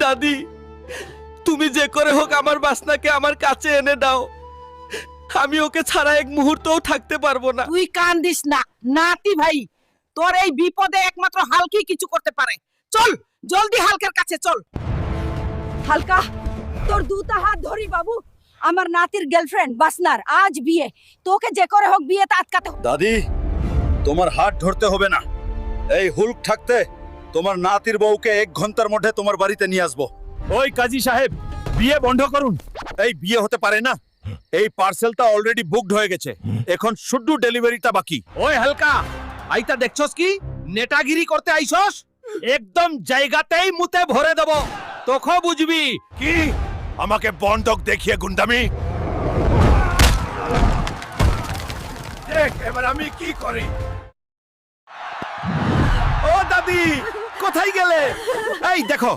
দাদি, তুমি যে করে হোক আমার বাসনাকে আমার কাছে এনে দাও। আমি ওকে ছাড়া এক মুহূর্তও থাকতে পারবো না। তুই কান্দিস না নাতি ভাই, তোর এই বিপদে একমাত্র হালকি কিছু করতে পারে। চল জলদি হালকের কাছে চল। হালকা, তোর দুটা হাত ধরি বাবু। আমার নাতির গার্লফ্রেন্ড বাসনার আজ বিয়ে, তোকে যে করে হোক বিয়েতে আটকাতে হবে। দাদি, তোমার হাত ধরতে হবে না। এই হুলক থাকতে তোমার নাতির বউকে 1 ঘন্টার মধ্যে তোমার বাড়িতে নিয়ে আসবো। ওই কাজী সাহেব, বিয়ে বন্ধ করুন। এই বিয়ে হতে পারে না, এই পার্সেলটা অলরেডি বুকড হয়ে গেছে, এখন শুধু ডেলিভারিটা বাকি। ওই হালকা, আইতা দেখছস কি নেটাগিরি করতে আইছস? একদম জায়গাতেই মুতে ভরে দেব, তখন বুঝবি। কি আমাকে বন্ধক দেখিয়ে গুন্ডামি? দেখ এবার আমি কি করি। ও দাদি, কোথায় গেলে? এই দেখো